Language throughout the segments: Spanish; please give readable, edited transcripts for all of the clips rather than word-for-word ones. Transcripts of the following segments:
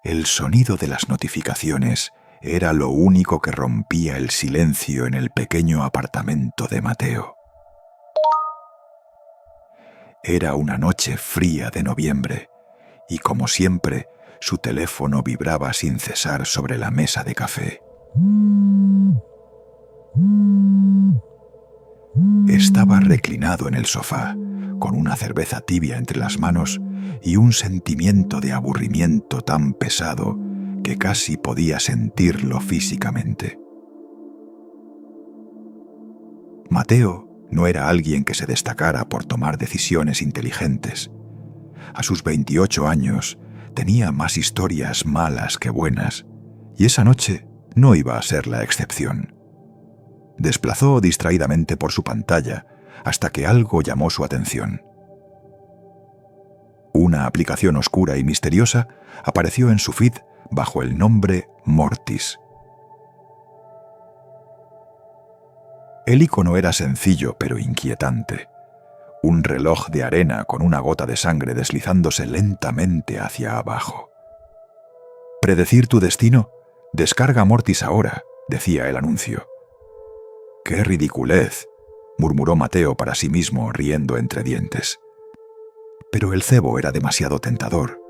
El sonido de las notificaciones era lo único que rompía el silencio en el pequeño apartamento de Mateo. Era una noche fría de noviembre y, como siempre, su teléfono vibraba sin cesar sobre la mesa de café. Estaba reclinado en el sofá, con una cerveza tibia entre las manos y un sentimiento de aburrimiento tan pesado que casi podía sentirlo físicamente. Mateo no era alguien que se destacara por tomar decisiones inteligentes. A sus 28 años tenía más historias malas que buenas, y esa noche no iba a ser la excepción. Desplazó distraídamente por su pantalla hasta que algo llamó su atención. Una aplicación oscura y misteriosa apareció en su feed bajo el nombre Mortis. El icono era sencillo pero inquietante. Un reloj de arena con una gota de sangre deslizándose lentamente hacia abajo. «¿Predecir tu destino? Descarga Mortis ahora», decía el anuncio. «¡Qué ridiculez!», murmuró Mateo para sí mismo, riendo entre dientes. Pero el cebo era demasiado tentador.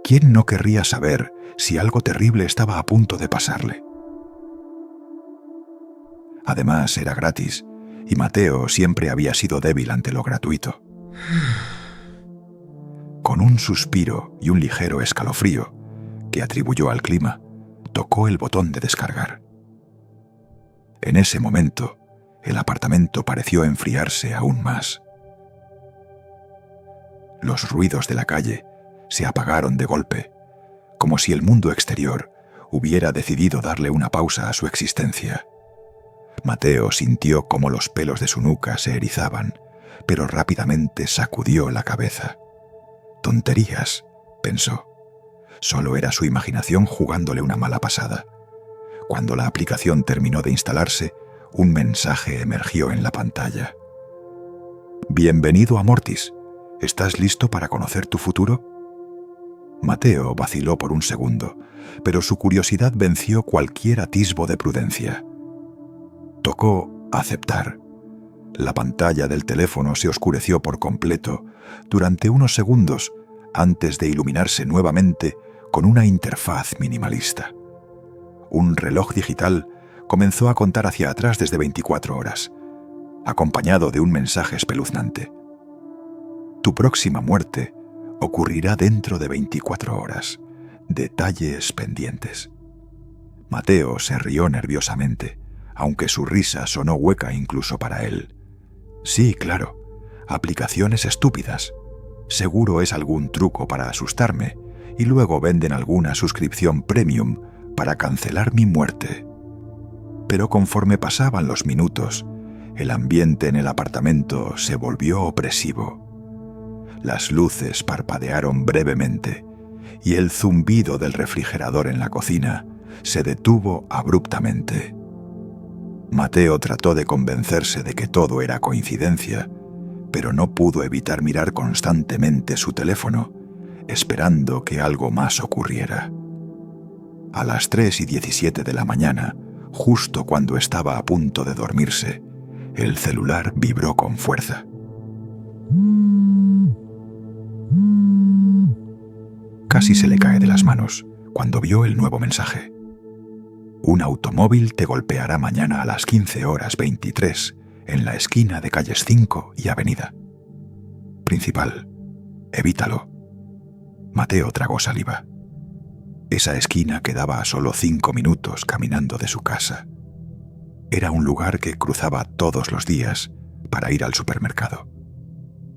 ¿Quién no querría saber si algo terrible estaba a punto de pasarle? Además, era gratis, y Mateo siempre había sido débil ante lo gratuito. Con un suspiro y un ligero escalofrío, que atribuyó al clima, tocó el botón de descargar. En ese momento, el apartamento pareció enfriarse aún más. Los ruidos de la calle se apagaron de golpe, como si el mundo exterior hubiera decidido darle una pausa a su existencia. Mateo sintió cómo los pelos de su nuca se erizaban, pero rápidamente sacudió la cabeza. «Tonterías», pensó. Solo era su imaginación jugándole una mala pasada. Cuando la aplicación terminó de instalarse, un mensaje emergió en la pantalla. «Bienvenido a Mortis. ¿Estás listo para conocer tu futuro?». Mateo vaciló por un segundo, pero su curiosidad venció cualquier atisbo de prudencia. Tocó aceptar. La pantalla del teléfono se oscureció por completo durante unos segundos antes de iluminarse nuevamente con una interfaz minimalista. Un reloj digital comenzó a contar hacia atrás desde 24 horas, acompañado de un mensaje espeluznante. «Tu próxima muerte ocurrirá dentro de 24 horas. Detalles pendientes». Mateo se rió nerviosamente, aunque su risa sonó hueca incluso para él. «Sí, claro, aplicaciones estúpidas. Seguro es algún truco para asustarme y luego venden alguna suscripción premium para cancelar mi muerte». Pero conforme pasaban los minutos, el ambiente en el apartamento se volvió opresivo. Las luces parpadearon brevemente y el zumbido del refrigerador en la cocina se detuvo abruptamente. Mateo trató de convencerse de que todo era coincidencia, pero no pudo evitar mirar constantemente su teléfono, esperando que algo más ocurriera. A las 3:17 de la mañana, justo cuando estaba a punto de dormirse, el celular vibró con fuerza. Casi se le cae de las manos cuando vio el nuevo mensaje. «Un automóvil te golpeará mañana a las 15:23 en la esquina de calles 5 y Avenida Principal. Evítalo». Mateo tragó saliva. Esa esquina quedaba a solo 5 minutos caminando de su casa. Era un lugar que cruzaba todos los días para ir al supermercado.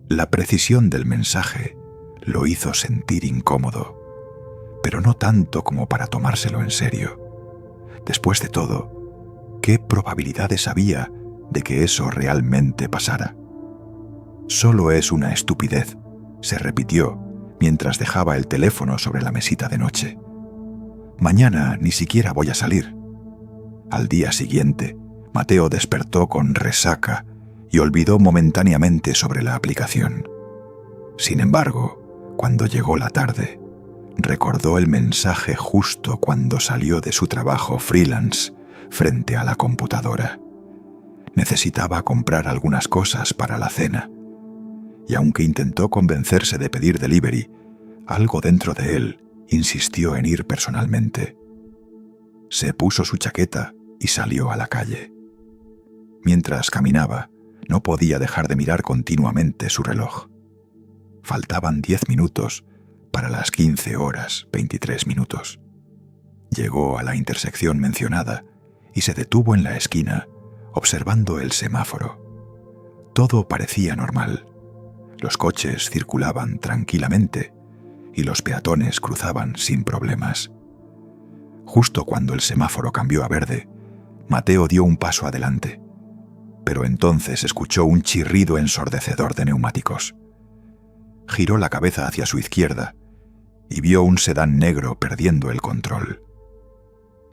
La precisión del mensaje lo hizo sentir incómodo, pero no tanto como para tomárselo en serio. Después de todo, ¿qué probabilidades había de que eso realmente pasara? «Solo es una estupidez», se repitió mientras dejaba el teléfono sobre la mesita de noche. «Mañana ni siquiera voy a salir». Al día siguiente, Mateo despertó con resaca y olvidó momentáneamente sobre la aplicación. Sin embargo, cuando llegó la tarde, recordó el mensaje justo cuando salió de su trabajo freelance frente a la computadora. Necesitaba comprar algunas cosas para la cena, y aunque intentó convencerse de pedir delivery, algo dentro de él insistió en ir personalmente. Se puso su chaqueta y salió a la calle. Mientras caminaba, no podía dejar de mirar continuamente su reloj. Faltaban 10 minutos para las 15:23. Llegó a la intersección mencionada y se detuvo en la esquina, observando el semáforo. Todo parecía normal. Los coches circulaban tranquilamente y los peatones cruzaban sin problemas. Justo cuando el semáforo cambió a verde, Mateo dio un paso adelante, pero entonces escuchó un chirrido ensordecedor de neumáticos. Giró la cabeza hacia su izquierda y vio un sedán negro perdiendo el control.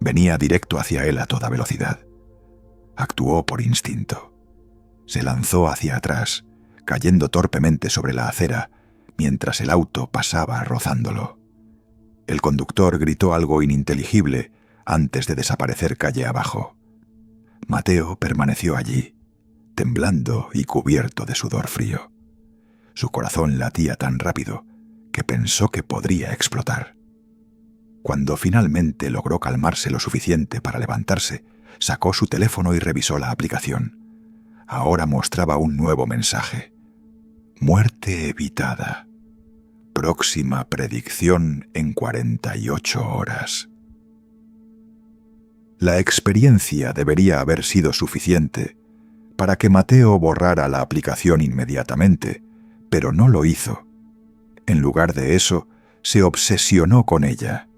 Venía directo hacia él a toda velocidad. Actuó por instinto. Se lanzó hacia atrás, cayendo torpemente sobre la acera mientras el auto pasaba rozándolo. El conductor gritó algo ininteligible antes de desaparecer calle abajo. Mateo permaneció allí, temblando y cubierto de sudor frío. Su corazón latía tan rápido que pensó que podría explotar. Cuando finalmente logró calmarse lo suficiente para levantarse, sacó su teléfono y revisó la aplicación. Ahora mostraba un nuevo mensaje. Muerte evitada. Próxima predicción en 48 horas. La experiencia debería haber sido suficiente para que Mateo borrara la aplicación inmediatamente, pero no lo hizo. En lugar de eso, se obsesionó con ella.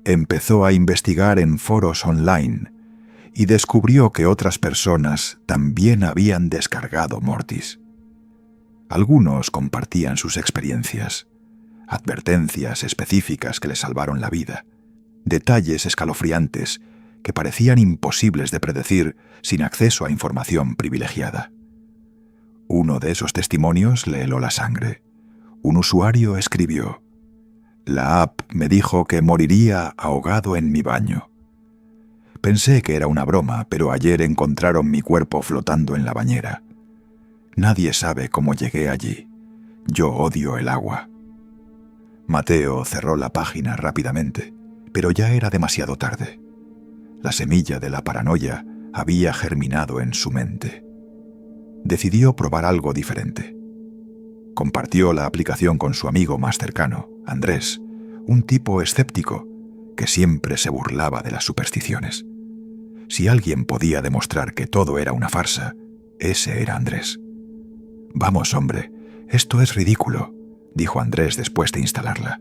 Empezó a investigar en foros online y descubrió que otras personas también habían descargado Mortis. Algunos compartían sus experiencias, advertencias específicas que les salvaron la vida, detalles escalofriantes que parecían imposibles de predecir sin acceso a información privilegiada. Uno de esos testimonios le heló la sangre. Un usuario escribió: «La app me dijo que moriría ahogado en mi baño. Pensé que era una broma, pero ayer encontraron mi cuerpo flotando en la bañera. Nadie sabe cómo llegué allí. Yo odio el agua». Mateo cerró la página rápidamente, pero ya era demasiado tarde. La semilla de la paranoia había germinado en su mente. Decidió probar algo diferente. Compartió la aplicación con su amigo más cercano, Andrés, un tipo escéptico que siempre se burlaba de las supersticiones. Si alguien podía demostrar que todo era una farsa, ese era Andrés. «Vamos, hombre, esto es ridículo», dijo Andrés después de instalarla.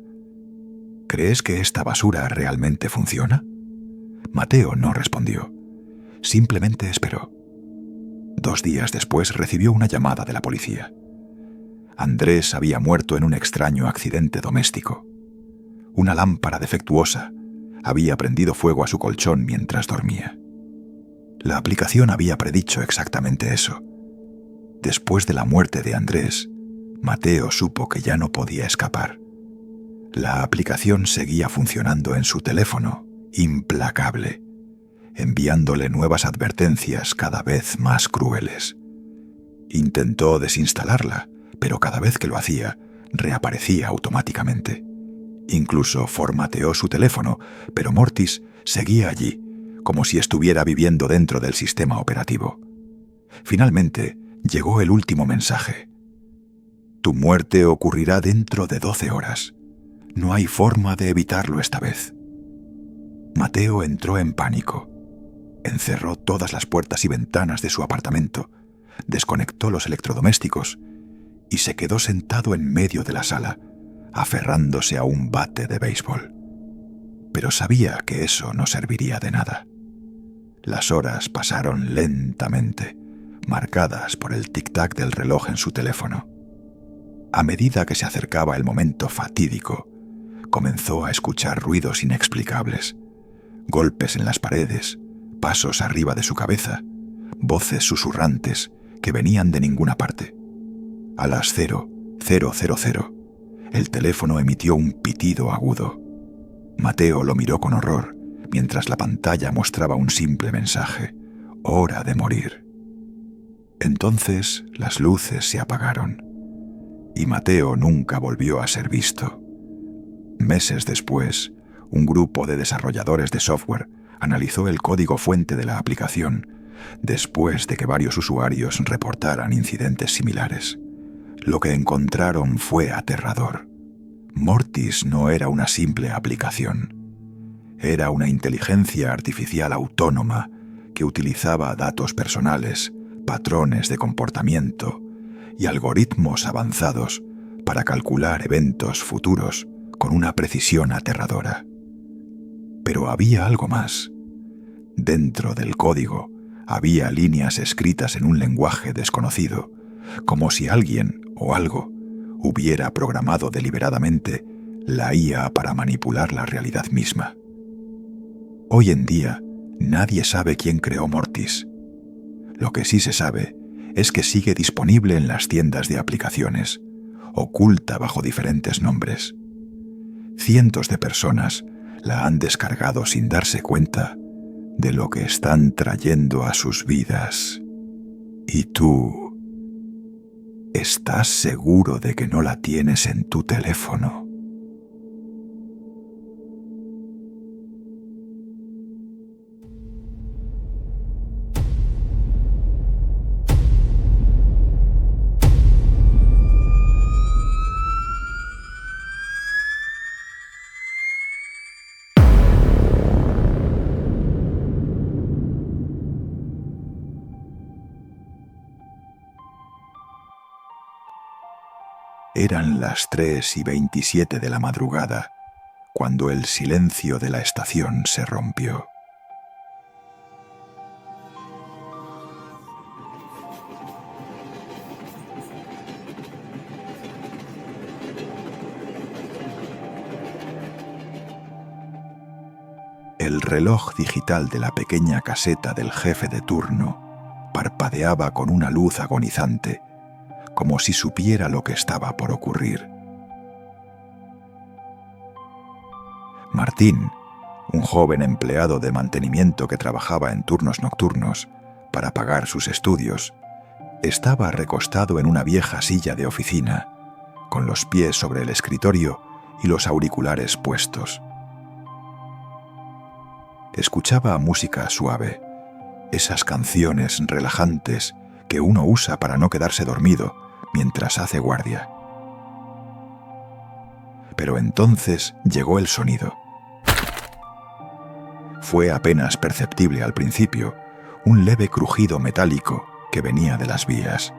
«¿Crees que esta basura realmente funciona?». Mateo no respondió. Simplemente esperó. 2 días después recibió una llamada de la policía. Andrés había muerto en un extraño accidente doméstico. Una lámpara defectuosa había prendido fuego a su colchón mientras dormía. La aplicación había predicho exactamente eso. Después de la muerte de Andrés, Mateo supo que ya no podía escapar. La aplicación seguía funcionando en su teléfono, implacable, enviándole nuevas advertencias cada vez más crueles. Intentó desinstalarla, pero cada vez que lo hacía, reaparecía automáticamente. Incluso formateó su teléfono, pero Mortis seguía allí, como si estuviera viviendo dentro del sistema operativo. Finalmente, llegó el último mensaje. «Tu muerte ocurrirá dentro de 12 horas. No hay forma de evitarlo esta vez». Mateo entró en pánico. Encerró todas las puertas y ventanas de su apartamento, desconectó los electrodomésticos y se quedó sentado en medio de la sala, aferrándose a un bate de béisbol. Pero sabía que eso no serviría de nada. Las horas pasaron lentamente, marcadas por el tic-tac del reloj en su teléfono. A medida que se acercaba el momento fatídico, comenzó a escuchar ruidos inexplicables, golpes en las paredes, pasos arriba de su cabeza, voces susurrantes que venían de ninguna parte. A las 00:00, El teléfono emitió un pitido agudo. Mateo lo miró con horror, mientras la pantalla mostraba un simple mensaje: hora de morir. Entonces las luces se apagaron, y Mateo nunca volvió a ser visto. Meses después, un grupo de desarrolladores de software analizó el código fuente de la aplicación, después de que varios usuarios reportaran incidentes similares. Lo que encontraron fue aterrador. Mortis no era una simple aplicación. Era una inteligencia artificial autónoma que utilizaba datos personales, patrones de comportamiento y algoritmos avanzados para calcular eventos futuros con una precisión aterradora. Pero había algo más. Dentro del código había líneas escritas en un lenguaje desconocido, como si alguien o algo hubiera programado deliberadamente la IA para manipular la realidad misma. Hoy en día, nadie sabe quién creó Mortis. Lo que sí se sabe es que sigue disponible en las tiendas de aplicaciones, oculta bajo diferentes nombres. Cientos de personas la han descargado sin darse cuenta de lo que están trayendo a sus vidas. ¿Y tú? ¿Estás seguro de que no la tienes en tu teléfono? Eran las 3:27 de la madrugada, cuando el silencio de la estación se rompió. El reloj digital de la pequeña caseta del jefe de turno parpadeaba con una luz agonizante, como si supiera lo que estaba por ocurrir. Martín, un joven empleado de mantenimiento que trabajaba en turnos nocturnos para pagar sus estudios, estaba recostado en una vieja silla de oficina, con los pies sobre el escritorio y los auriculares puestos. Escuchaba música suave, esas canciones relajantes que uno usa para no quedarse dormido mientras hace guardia. Pero entonces llegó el sonido. Fue apenas perceptible al principio, un leve crujido metálico que venía de las vías.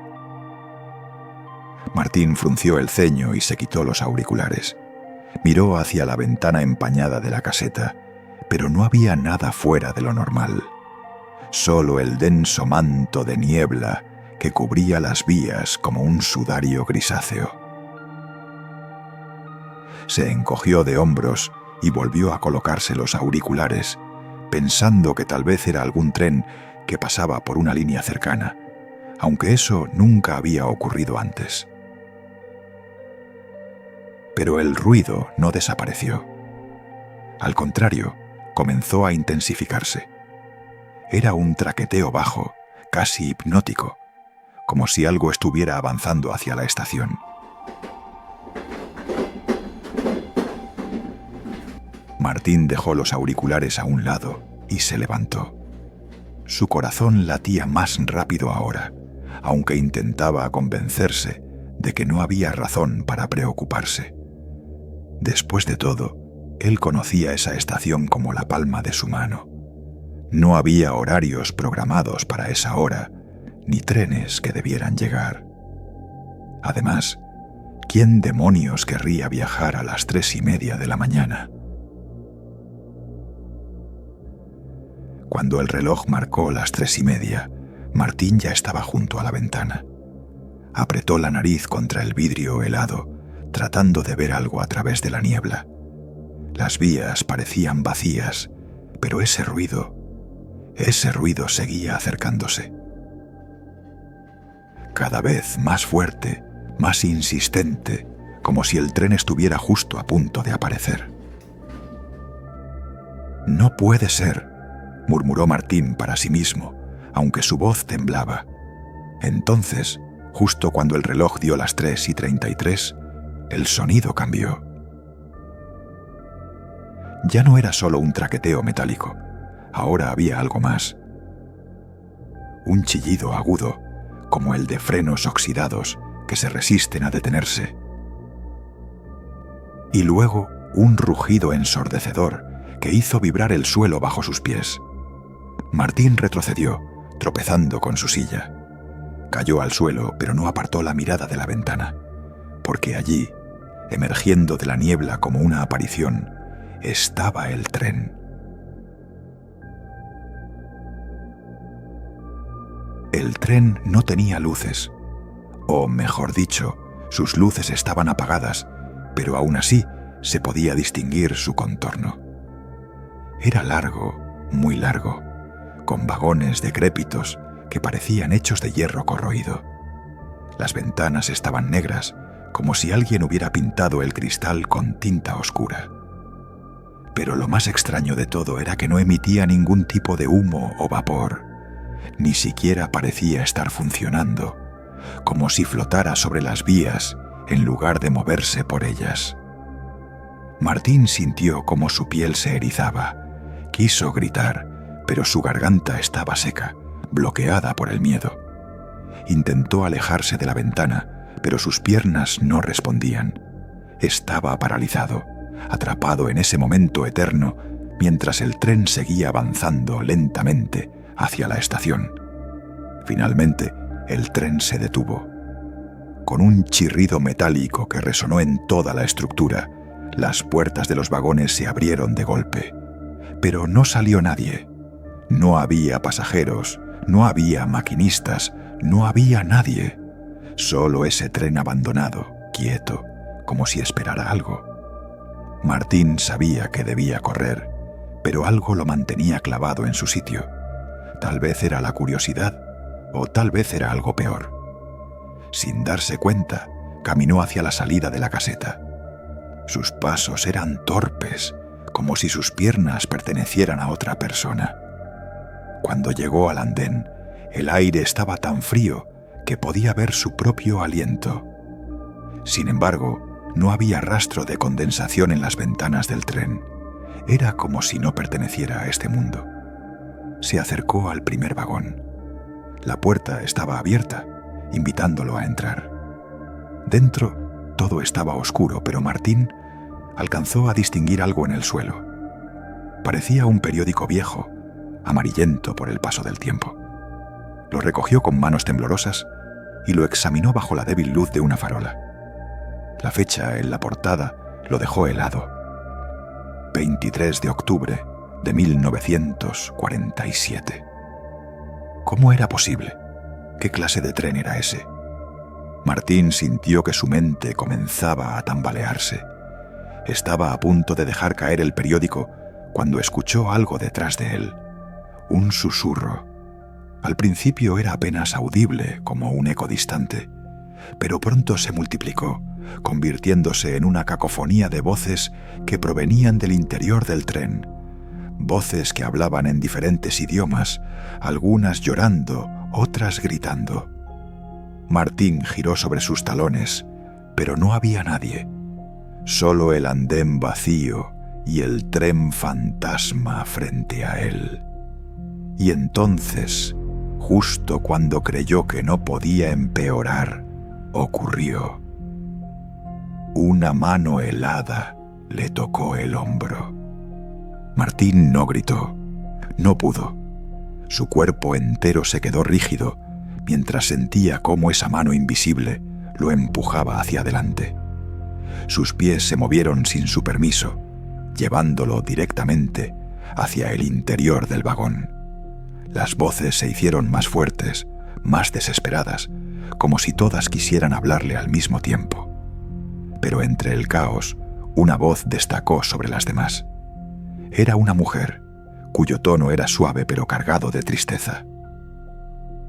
Martín frunció el ceño y se quitó los auriculares. Miró hacia la ventana empañada de la caseta, pero no había nada fuera de lo normal. Solo el denso manto de niebla que cubría las vías como un sudario grisáceo. Se encogió de hombros y volvió a colocarse los auriculares, pensando que tal vez era algún tren que pasaba por una línea cercana, aunque eso nunca había ocurrido antes. Pero el ruido no desapareció. Al contrario, comenzó a intensificarse. Era un traqueteo bajo, casi hipnótico, como si algo estuviera avanzando hacia la estación. Martín dejó los auriculares a un lado y se levantó. Su corazón latía más rápido ahora, aunque intentaba convencerse de que no había razón para preocuparse. Después de todo, él conocía esa estación como la palma de su mano. No había horarios programados para esa hora, ni trenes que debieran llegar. Además, ¿quién demonios querría viajar a las 3:30 de la mañana? Cuando el reloj marcó las 3:30, Martín ya estaba junto a la ventana. Apretó la nariz contra el vidrio helado, tratando de ver algo a través de la niebla. Las vías parecían vacías, pero ese ruido seguía acercándose. Cada vez más fuerte, más insistente, como si el tren estuviera justo a punto de aparecer. «No puede ser», murmuró Martín para sí mismo, aunque su voz temblaba. Entonces, justo cuando el reloj dio las 3:33, el sonido cambió. Ya no era solo un traqueteo metálico, ahora había algo más. Un chillido agudo, como el de frenos oxidados que se resisten a detenerse. Y luego un rugido ensordecedor que hizo vibrar el suelo bajo sus pies. Martín retrocedió, tropezando con su silla. Cayó al suelo, pero no apartó la mirada de la ventana, porque allí, emergiendo de la niebla como una aparición, estaba el tren. El tren no tenía luces, o mejor dicho, sus luces estaban apagadas, pero aún así se podía distinguir su contorno. Era largo, muy largo, con vagones decrépitos que parecían hechos de hierro corroído. Las ventanas estaban negras, como si alguien hubiera pintado el cristal con tinta oscura. Pero lo más extraño de todo era que no emitía ningún tipo de humo o vapor. Ni siquiera parecía estar funcionando, como si flotara sobre las vías en lugar de moverse por ellas. Martín sintió como su piel se erizaba. Quiso gritar, pero su garganta estaba seca, bloqueada por el miedo. Intentó alejarse de la ventana, pero sus piernas no respondían. Estaba paralizado, atrapado en ese momento eterno, mientras el tren seguía avanzando lentamente hacia la estación. Finalmente, el tren se detuvo. Con un chirrido metálico que resonó en toda la estructura, las puertas de los vagones se abrieron de golpe. Pero no salió nadie. No había pasajeros, no había maquinistas, no había nadie. Solo ese tren abandonado, quieto, como si esperara algo. Martín sabía que debía correr, pero algo lo mantenía clavado en su sitio. Tal vez era la curiosidad, o tal vez era algo peor. Sin darse cuenta, caminó hacia la salida de la caseta. Sus pasos eran torpes, como si sus piernas pertenecieran a otra persona. Cuando llegó al andén, el aire estaba tan frío que podía ver su propio aliento. Sin embargo, no había rastro de condensación en las ventanas del tren. Era como si no perteneciera a este mundo. Se acercó al primer vagón. La puerta estaba abierta, invitándolo a entrar. Dentro, todo estaba oscuro, pero Martín alcanzó a distinguir algo en el suelo. Parecía un periódico viejo, amarillento por el paso del tiempo. Lo recogió con manos temblorosas y lo examinó bajo la débil luz de una farola. La fecha en la portada lo dejó helado. 23 de octubre de 1947. ¿Cómo era posible? ¿Qué clase de tren era ese? Martín sintió que su mente comenzaba a tambalearse. Estaba a punto de dejar caer el periódico cuando escuchó algo detrás de él. Un susurro. Al principio era apenas audible, como un eco distante, pero pronto se multiplicó, convirtiéndose en una cacofonía de voces que provenían del interior del tren. Voces que hablaban en diferentes idiomas, algunas llorando, otras gritando. Martín giró sobre sus talones, pero no había nadie. Solo el andén vacío y el tren fantasma frente a él. Y entonces, justo cuando creyó que no podía empeorar, ocurrió. Una mano helada le tocó el hombro. Martín no gritó, no pudo. Su cuerpo entero se quedó rígido mientras sentía cómo esa mano invisible lo empujaba hacia adelante. Sus pies se movieron sin su permiso, llevándolo directamente hacia el interior del vagón. Las voces se hicieron más fuertes, más desesperadas, como si todas quisieran hablarle al mismo tiempo. Pero entre el caos, una voz destacó sobre las demás. Era una mujer, cuyo tono era suave pero cargado de tristeza.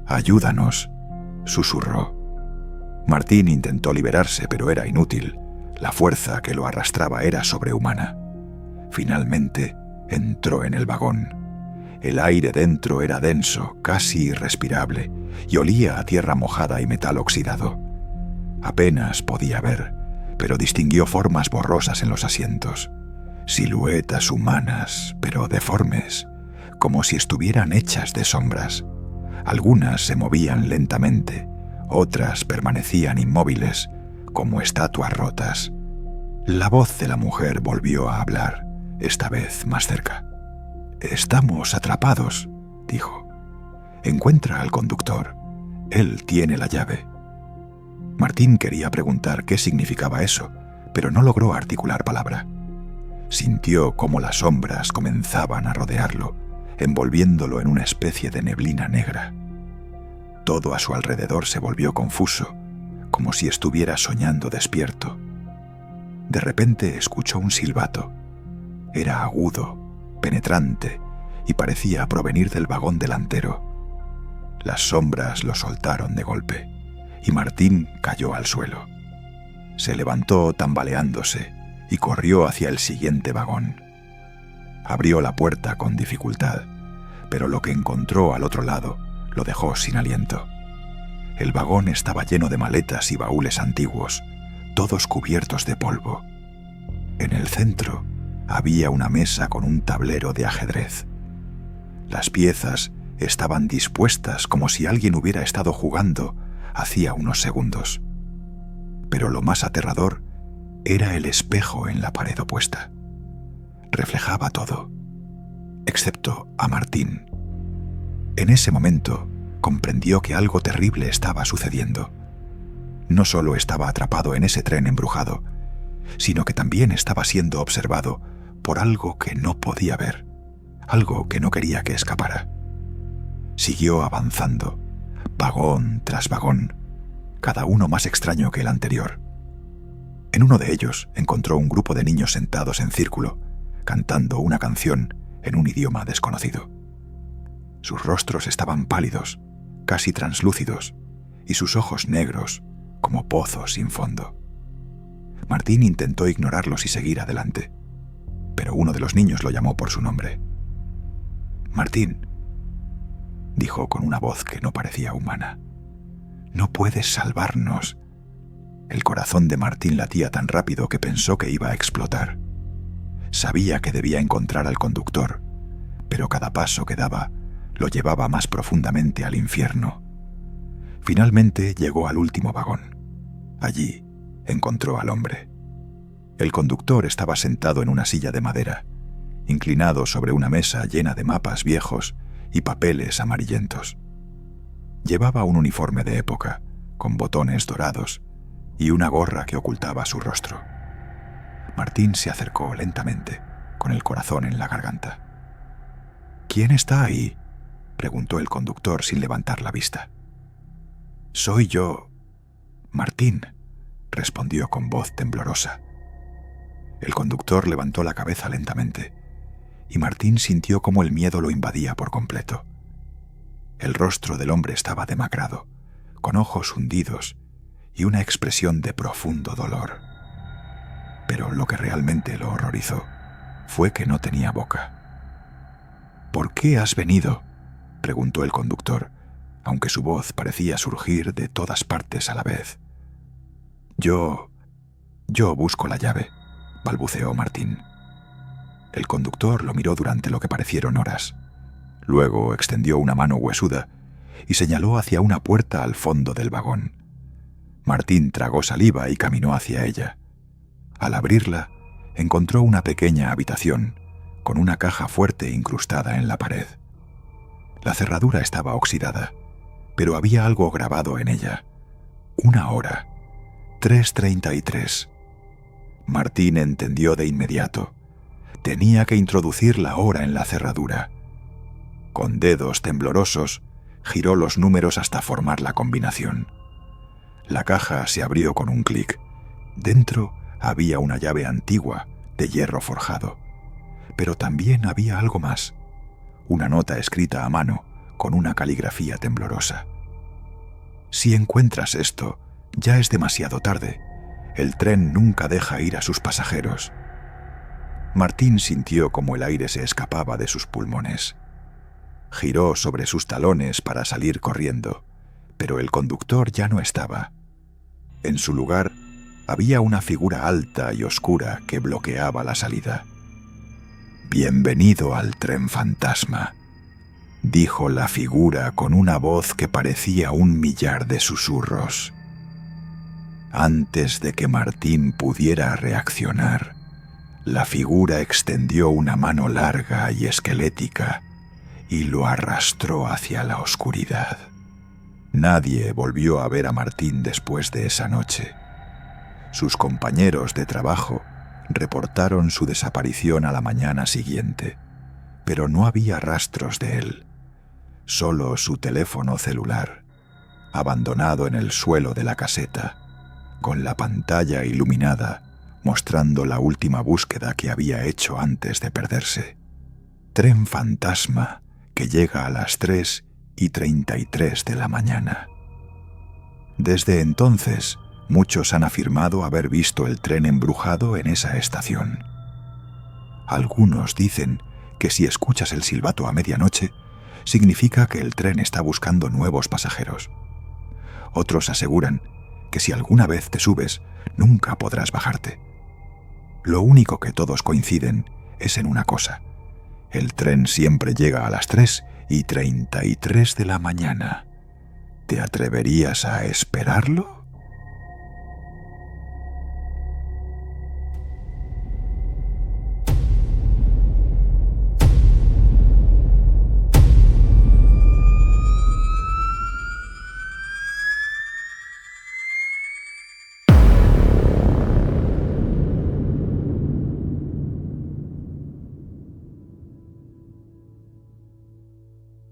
«Ayúdanos», susurró. Martín intentó liberarse, pero era inútil. La fuerza que lo arrastraba era sobrehumana. Finalmente entró en el vagón. El aire dentro era denso, casi irrespirable, y olía a tierra mojada y metal oxidado. Apenas podía ver, pero distinguió formas borrosas en los asientos. Siluetas humanas, pero deformes, como si estuvieran hechas de sombras. Algunas se movían lentamente, otras permanecían inmóviles, como estatuas rotas. La voz de la mujer volvió a hablar, esta vez más cerca. «Estamos atrapados», dijo. «Encuentra al conductor. Él tiene la llave». Martín quería preguntar qué significaba eso, pero no logró articular palabra. Sintió cómo las sombras comenzaban a rodearlo, envolviéndolo en una especie de neblina negra. Todo a su alrededor se volvió confuso, como si estuviera soñando despierto. De repente escuchó un silbato. Era agudo, penetrante, y parecía provenir del vagón delantero. Las sombras lo soltaron de golpe, y Martín cayó al suelo. Se levantó tambaleándose y corrió hacia el siguiente vagón. Abrió la puerta con dificultad, pero lo que encontró al otro lado lo dejó sin aliento. El vagón estaba lleno de maletas y baúles antiguos, todos cubiertos de polvo. En el centro había una mesa con un tablero de ajedrez. Las piezas estaban dispuestas como si alguien hubiera estado jugando hacía unos segundos. Pero lo más aterrador era el espejo en la pared opuesta. Reflejaba todo, excepto a Martín. En ese momento comprendió que algo terrible estaba sucediendo. No solo estaba atrapado en ese tren embrujado, sino que también estaba siendo observado por algo que no podía ver, algo que no quería que escapara. Siguió avanzando, vagón tras vagón, cada uno más extraño que el anterior. En uno de ellos encontró un grupo de niños sentados en círculo, cantando una canción en un idioma desconocido. Sus rostros estaban pálidos, casi translúcidos, y sus ojos negros, como pozos sin fondo. Martín intentó ignorarlos y seguir adelante, pero uno de los niños lo llamó por su nombre. «Martín», dijo con una voz que no parecía humana, «no puedes salvarnos». El corazón de Martín latía tan rápido que pensó que iba a explotar. Sabía que debía encontrar al conductor, pero cada paso que daba lo llevaba más profundamente al infierno. Finalmente llegó al último vagón. Allí encontró al hombre. El conductor estaba sentado en una silla de madera, inclinado sobre una mesa llena de mapas viejos y papeles amarillentos. Llevaba un uniforme de época, con botones dorados, y una gorra que ocultaba su rostro. Martín se acercó lentamente, con el corazón en la garganta. «¿Quién está ahí?», preguntó el conductor sin levantar la vista. «Soy yo, Martín», respondió con voz temblorosa. El conductor levantó la cabeza lentamente, y Martín sintió cómo el miedo lo invadía por completo. El rostro del hombre estaba demacrado, con ojos hundidos y una expresión de profundo dolor. Pero lo que realmente lo horrorizó fue que no tenía boca. «¿Por qué has venido?», preguntó el conductor, aunque su voz parecía surgir de todas partes a la vez. Yo busco la llave», balbuceó Martín. El conductor lo miró durante lo que parecieron horas. Luego extendió una mano huesuda y señaló hacia una puerta al fondo del vagón. Martín tragó saliva y caminó hacia ella. Al abrirla, encontró una pequeña habitación con una caja fuerte incrustada en la pared. La cerradura estaba oxidada, pero había algo grabado en ella. Una hora. 3:33. Martín entendió de inmediato. Tenía que introducir la hora en la cerradura. Con dedos temblorosos, giró los números hasta formar la combinación. La caja se abrió con un clic. Dentro había una llave antigua de hierro forjado. Pero también había algo más. Una nota escrita a mano con una caligrafía temblorosa. «Si encuentras esto, ya es demasiado tarde. El tren nunca deja ir a sus pasajeros. Martín sintió como el aire se escapaba de sus pulmones. Giró sobre sus talones para salir corriendo, pero el conductor ya no estaba. En su lugar había una figura alta y oscura que bloqueaba la salida. «Bienvenido al tren fantasma», dijo la figura con una voz que parecía un millar de susurros. Antes de que Martín pudiera reaccionar, la figura extendió una mano larga y esquelética y lo arrastró hacia la oscuridad. Nadie volvió a ver a Martín después de esa noche. Sus compañeros de trabajo reportaron su desaparición a la mañana siguiente, pero no había rastros de él. Solo su teléfono celular, abandonado en el suelo de la caseta, con la pantalla iluminada, mostrando la última búsqueda que había hecho antes de perderse. Tren fantasma que llega a las 3:33 de la mañana. Desde entonces, muchos han afirmado haber visto el tren embrujado en esa estación. Algunos dicen que si escuchas el silbato a medianoche, significa que el tren está buscando nuevos pasajeros. Otros aseguran que si alguna vez te subes, nunca podrás bajarte. Lo único que todos coinciden es en una cosa: el tren siempre llega a las 3:33 de la mañana. ¿Te atreverías a esperarlo?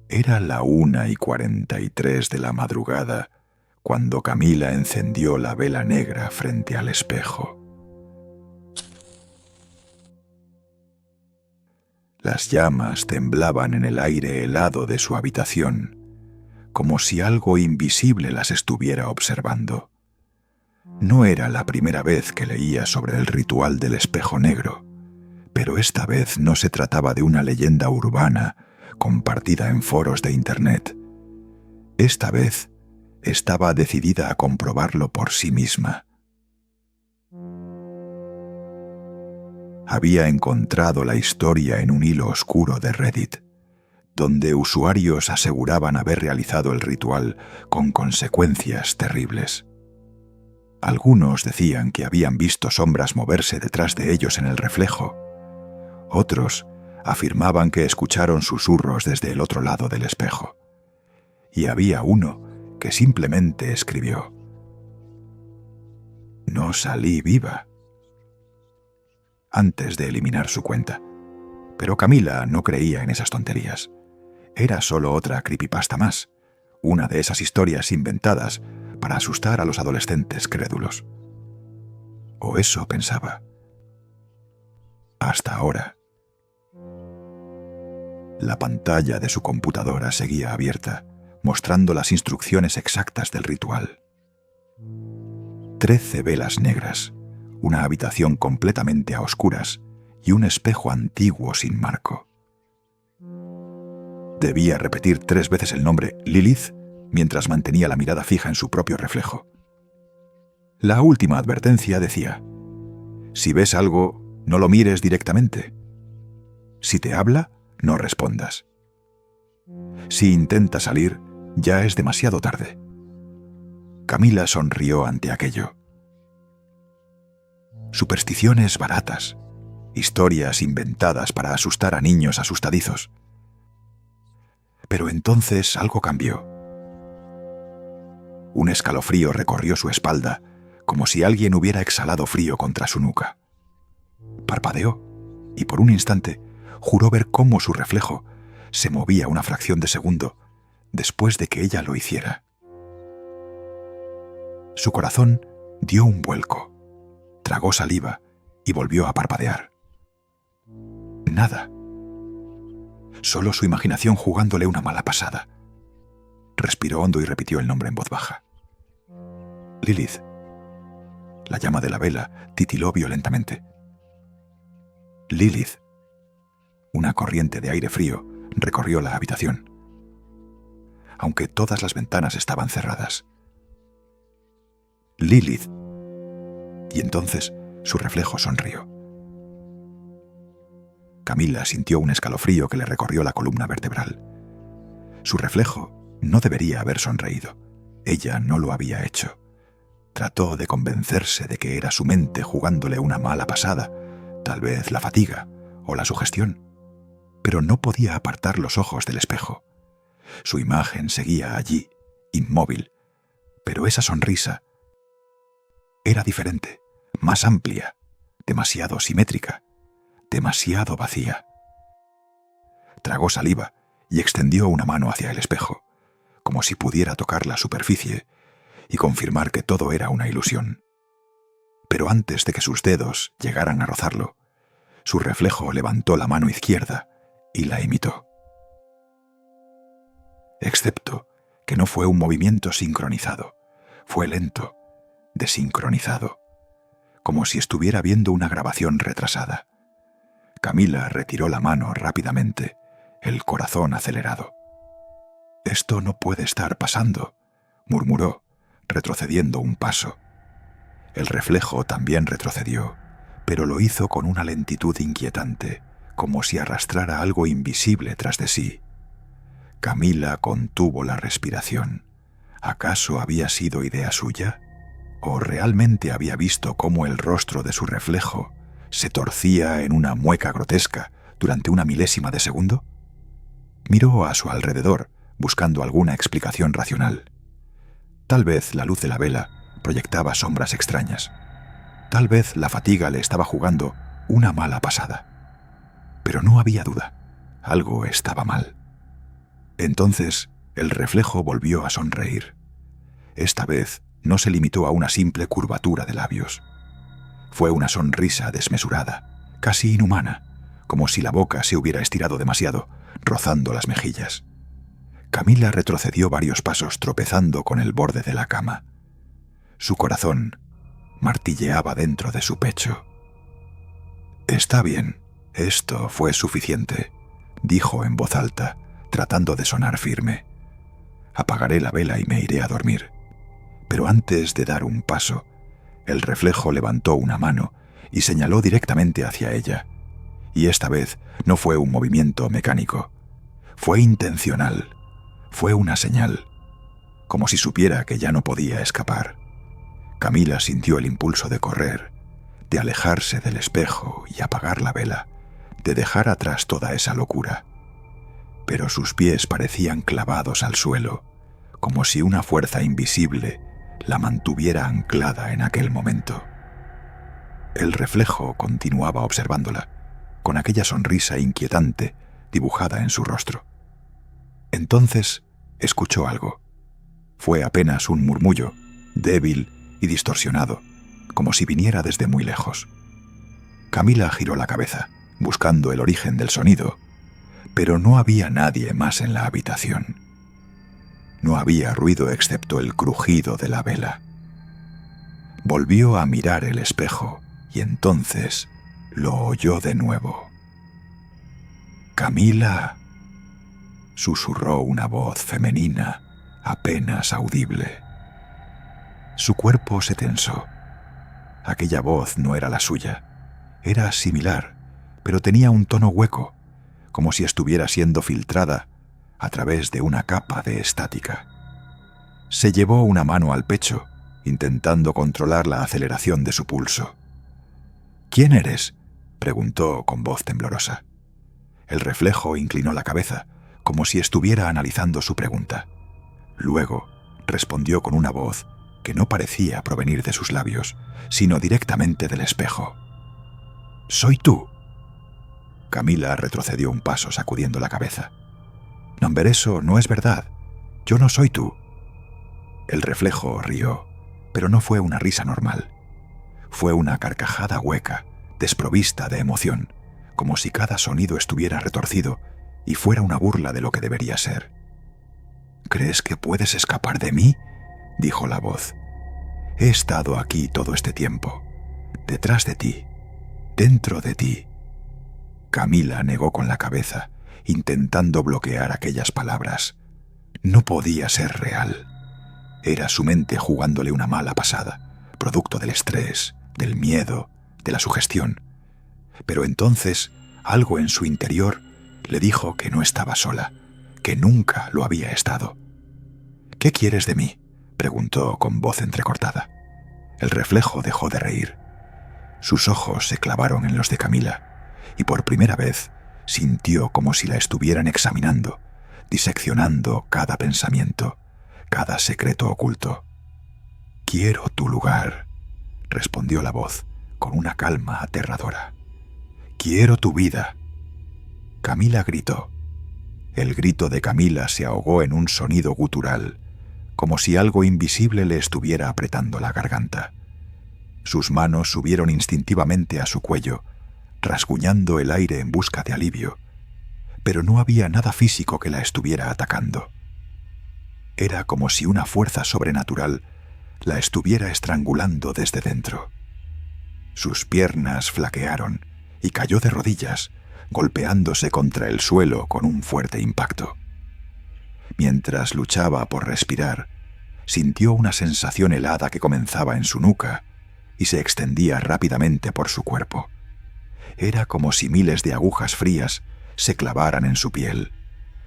Era la 1:43 de la madrugada cuando Camila encendió la vela negra frente al espejo. Las llamas temblaban en el aire helado de su habitación, como si algo invisible las estuviera observando. No era la primera vez que leía sobre el ritual del espejo negro, pero esta vez no se trataba de una leyenda urbana compartida en foros de Internet. Esta vez estaba decidida a comprobarlo por sí misma. Había encontrado la historia en un hilo oscuro de Reddit, donde usuarios aseguraban haber realizado el ritual con consecuencias terribles. Algunos decían que habían visto sombras moverse detrás de ellos en el reflejo. Otros afirmaban que escucharon susurros desde el otro lado del espejo. Y había uno que simplemente escribió: «No salí viva», antes de eliminar su cuenta. Pero Camila no creía en esas tonterías. Era solo otra creepypasta más, una de esas historias inventadas para asustar a los adolescentes crédulos. O eso pensaba. Hasta ahora. La pantalla de su computadora seguía abierta, mostrando las instrucciones exactas del ritual. 13 velas negras, una habitación completamente a oscuras y un espejo antiguo sin marco. Debía repetir 3 veces el nombre Lilith mientras mantenía la mirada fija en su propio reflejo. La última advertencia decía: «Si ves algo, no lo mires directamente. Si te habla, no respondas. Si intenta salir, ya es demasiado tarde». Camila sonrió ante aquello. Supersticiones baratas, historias inventadas para asustar a niños asustadizos. Pero entonces algo cambió. Un escalofrío recorrió su espalda, como si alguien hubiera exhalado frío contra su nuca. Parpadeó, y por un instante juró ver cómo su reflejo se movía una fracción de segundo después de que ella lo hiciera. Su corazón dio un vuelco, tragó saliva y volvió a parpadear. Nada. Solo su imaginación jugándole una mala pasada. Respiró hondo y repitió el nombre en voz baja. Lilith. La llama de la vela titiló violentamente. Lilith. Una corriente de aire frío recorrió la habitación, aunque todas las ventanas estaban cerradas. Lilith. Y entonces su reflejo sonrió. Camila sintió un escalofrío que le recorrió la columna vertebral. Su reflejo no debería haber sonreído. Ella no lo había hecho. Trató de convencerse de que era su mente jugándole una mala pasada, tal vez la fatiga o la sugestión, pero no podía apartar los ojos del espejo. Su imagen seguía allí, inmóvil, pero esa sonrisa era diferente, más amplia, demasiado simétrica, demasiado vacía. Tragó saliva y extendió una mano hacia el espejo, como si pudiera tocar la superficie y confirmar que todo era una ilusión. Pero antes de que sus dedos llegaran a rozarlo, su reflejo levantó la mano izquierda y la imitó. Excepto que no fue un movimiento sincronizado, fue lento, desincronizado, como si estuviera viendo una grabación retrasada. Camila retiró la mano rápidamente, el corazón acelerado. «Esto no puede estar pasando», murmuró, retrocediendo un paso. El reflejo también retrocedió, pero lo hizo con una lentitud inquietante, como si arrastrara algo invisible tras de sí. Camila contuvo la respiración. ¿Acaso había sido idea suya? ¿O realmente había visto cómo el rostro de su reflejo se torcía en una mueca grotesca durante una milésima de segundo? Miró a su alrededor, buscando alguna explicación racional. Tal vez la luz de la vela proyectaba sombras extrañas. Tal vez la fatiga le estaba jugando una mala pasada. Pero no había duda. Algo estaba mal. Entonces, el reflejo volvió a sonreír. Esta vez no se limitó a una simple curvatura de labios. Fue una sonrisa desmesurada, casi inhumana, como si la boca se hubiera estirado demasiado, rozando las mejillas. Camila retrocedió varios pasos tropezando con el borde de la cama. Su corazón martilleaba dentro de su pecho. «Está bien, esto fue suficiente», dijo en voz alta, tratando de sonar firme. «Apagaré la vela y me iré a dormir». Pero antes de dar un paso, el reflejo levantó una mano y señaló directamente hacia ella. Y esta vez no fue un movimiento mecánico. Fue intencional. Fue una señal, como si supiera que ya no podía escapar. Camila sintió el impulso de correr, de alejarse del espejo y apagar la vela, de dejar atrás toda esa locura. Pero sus pies parecían clavados al suelo, como si una fuerza invisible la mantuviera anclada en aquel momento. El reflejo continuaba observándola, con aquella sonrisa inquietante dibujada en su rostro. Entonces escuchó algo. Fue apenas un murmullo, débil y distorsionado, como si viniera desde muy lejos. Camila giró la cabeza, buscando el origen del sonido, pero no había nadie más en la habitación. No había ruido excepto el crujido de la vela. Volvió a mirar el espejo y entonces lo oyó de nuevo. «Camila», susurró una voz femenina, apenas audible. Su cuerpo se tensó. Aquella voz no era la suya. Era similar, pero tenía un tono hueco, como si estuviera siendo filtrada a través de una capa de estática. Se llevó una mano al pecho, intentando controlar la aceleración de su pulso. «¿Quién eres?», preguntó con voz temblorosa. El reflejo inclinó la cabeza, como si estuviera analizando su pregunta. Luego respondió con una voz que no parecía provenir de sus labios, sino directamente del espejo. «Soy tú». Camila retrocedió un paso sacudiendo la cabeza. «No, pero eso no es verdad. Yo no soy tú». El reflejo rió, pero no fue una risa normal. Fue una carcajada hueca, desprovista de emoción, como si cada sonido estuviera retorcido y fuera una burla de lo que debería ser. «¿Crees que puedes escapar de mí?», dijo la voz. He estado aquí todo este tiempo, detrás de ti, dentro de ti. Camila negó con la cabeza, intentando bloquear aquellas palabras. No podía ser real. Era su mente jugándole una mala pasada, producto del estrés, del miedo, de la sugestión. Pero entonces algo en su interior le dijo que no estaba sola, que nunca lo había estado. «¿Qué quieres de mí?», preguntó con voz entrecortada. El reflejo dejó de reír. Sus ojos se clavaron en los de Camila y por primera vez sintió como si la estuvieran examinando, diseccionando cada pensamiento, cada secreto oculto. «Quiero tu lugar», respondió la voz con una calma aterradora. «Quiero tu vida». Camila gritó. El grito de Camila se ahogó en un sonido gutural, como si algo invisible le estuviera apretando la garganta. Sus manos subieron instintivamente a su cuello, rasguñando el aire en busca de alivio, pero no había nada físico que la estuviera atacando. Era como si una fuerza sobrenatural la estuviera estrangulando desde dentro. Sus piernas flaquearon y cayó de rodillas, golpeándose contra el suelo con un fuerte impacto. Mientras luchaba por respirar, sintió una sensación helada que comenzaba en su nuca y se extendía rápidamente por su cuerpo. Era como si miles de agujas frías se clavaran en su piel,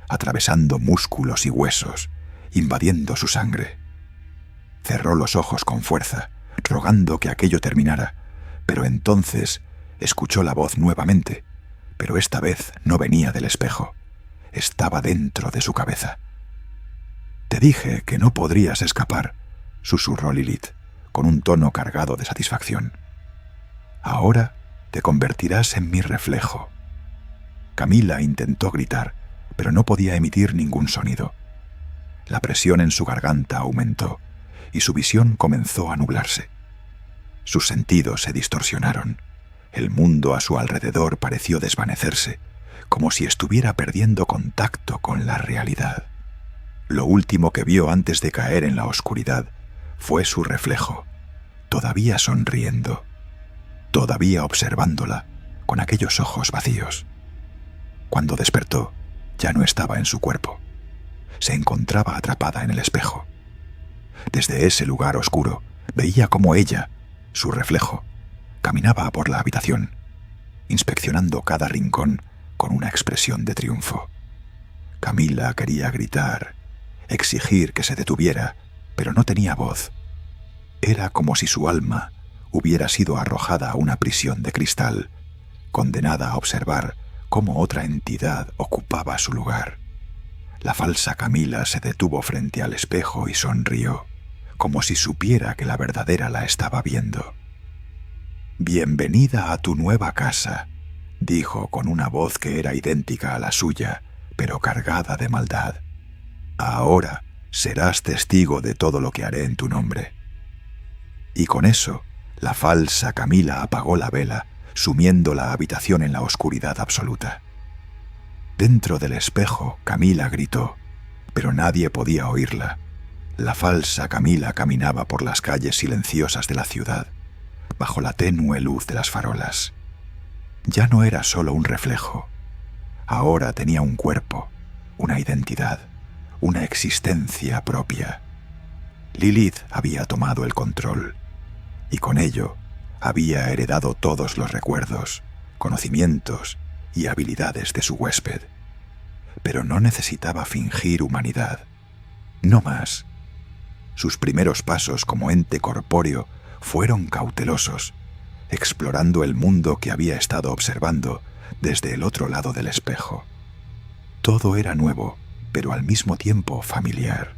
atravesando músculos y huesos, invadiendo su sangre. Cerró los ojos con fuerza, rogando que aquello terminara, pero entonces escuchó la voz nuevamente, pero esta vez no venía del espejo, estaba dentro de su cabeza. «Te dije que no podrías escapar», susurró Lilith, con un tono cargado de satisfacción. «Ahora te convertirás en mi reflejo». Camila intentó gritar, pero no podía emitir ningún sonido. La presión en su garganta aumentó y su visión comenzó a nublarse. Sus sentidos se distorsionaron. El mundo a su alrededor pareció desvanecerse, como si estuviera perdiendo contacto con la realidad. Lo último que vio antes de caer en la oscuridad fue su reflejo, todavía sonriendo, todavía observándola con aquellos ojos vacíos. Cuando despertó, ya no estaba en su cuerpo. Se encontraba atrapada en el espejo. Desde ese lugar oscuro, veía cómo ella, su reflejo, caminaba por la habitación, inspeccionando cada rincón con una expresión de triunfo. Camila quería gritar, exigir que se detuviera, pero no tenía voz. Era como si su alma hubiera sido arrojada a una prisión de cristal, condenada a observar cómo otra entidad ocupaba su lugar. La falsa Camila se detuvo frente al espejo y sonrió, como si supiera que la verdadera la estaba viendo. «Bienvenida a tu nueva casa», dijo con una voz que era idéntica a la suya, pero cargada de maldad. «Ahora serás testigo de todo lo que haré en tu nombre». Y con eso, la falsa Camila apagó la vela, sumiendo la habitación en la oscuridad absoluta. Dentro del espejo, Camila gritó, pero nadie podía oírla. La falsa Camila caminaba por las calles silenciosas de la ciudad, bajo la tenue luz de las farolas. Ya no era solo un reflejo. Ahora tenía un cuerpo, una identidad, una existencia propia. Lilith había tomado el control, y con ello había heredado todos los recuerdos, conocimientos y habilidades de su huésped. Pero no necesitaba fingir humanidad. No más. Sus primeros pasos como ente corpóreo fueron cautelosos, explorando el mundo que había estado observando desde el otro lado del espejo. Todo era nuevo, pero al mismo tiempo familiar.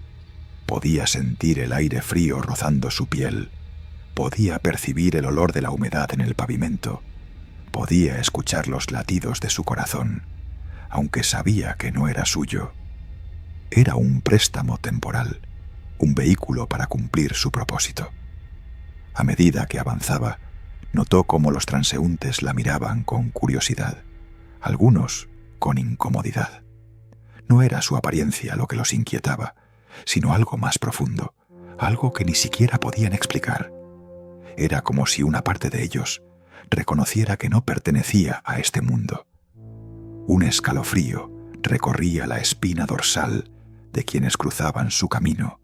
Podía sentir el aire frío rozando su piel, podía percibir el olor de la humedad en el pavimento, podía escuchar los latidos de su corazón, aunque sabía que no era suyo. Era un préstamo temporal, un vehículo para cumplir su propósito. A medida que avanzaba, notó cómo los transeúntes la miraban con curiosidad, algunos con incomodidad. No era su apariencia lo que los inquietaba, sino algo más profundo, algo que ni siquiera podían explicar. Era como si una parte de ellos reconociera que no pertenecía a este mundo. Un escalofrío recorría la espina dorsal de quienes cruzaban su camino,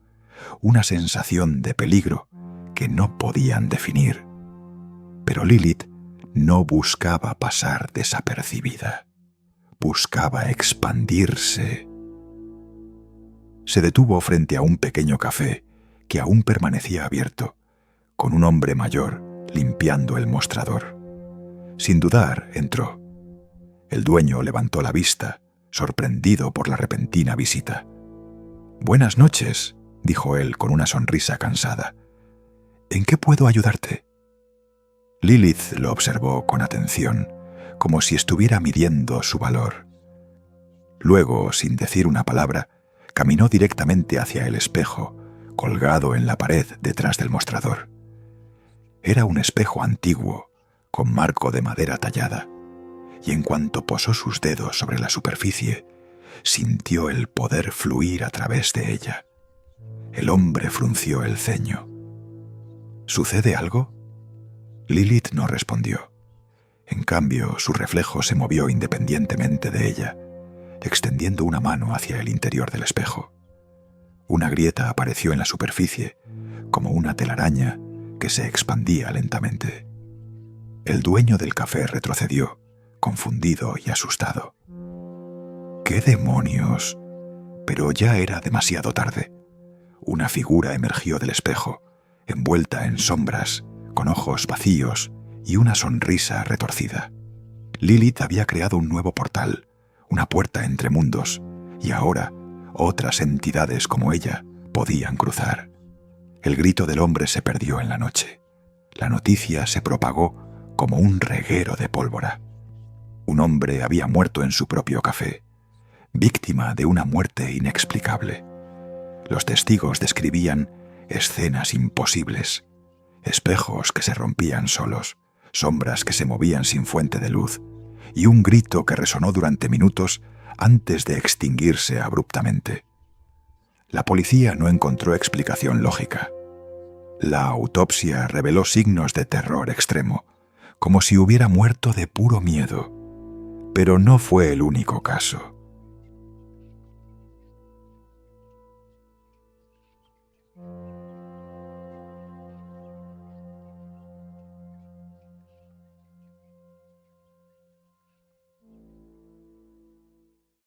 una sensación de peligro que no podían definir. Pero Lilith no buscaba pasar desapercibida, buscaba expandirse. Se detuvo frente a un pequeño café que aún permanecía abierto, con un hombre mayor limpiando el mostrador. Sin dudar, entró. El dueño levantó la vista, sorprendido por la repentina visita. «Buenas noches», dijo él con una sonrisa cansada. «¿En qué puedo ayudarte?» Lilith lo observó con atención, como si estuviera midiendo su valor. Luego, sin decir una palabra, caminó directamente hacia el espejo, colgado en la pared detrás del mostrador. Era un espejo antiguo, con marco de madera tallada, y en cuanto posó sus dedos sobre la superficie, sintió el poder fluir a través de ella. El hombre frunció el ceño. «¿Sucede algo?» Lilith no respondió. En cambio, su reflejo se movió independientemente de ella, extendiendo una mano hacia el interior del espejo. Una grieta apareció en la superficie, como una telaraña que se expandía lentamente. El dueño del café retrocedió, confundido y asustado. «¿Qué demonios?» Pero ya era demasiado tarde. Una figura emergió del espejo, envuelta en sombras, con ojos vacíos y una sonrisa retorcida. Lilith había creado un nuevo portal, una puerta entre mundos, y ahora otras entidades como ella podían cruzar. El grito del hombre se perdió en la noche. La noticia se propagó como un reguero de pólvora. Un hombre había muerto en su propio café, víctima de una muerte inexplicable. Los testigos describían escenas imposibles, espejos que se rompían solos, sombras que se movían sin fuente de luz, y un grito que resonó durante minutos antes de extinguirse abruptamente. La policía no encontró explicación lógica. La autopsia reveló signos de terror extremo, como si hubiera muerto de puro miedo. Pero no fue el único caso.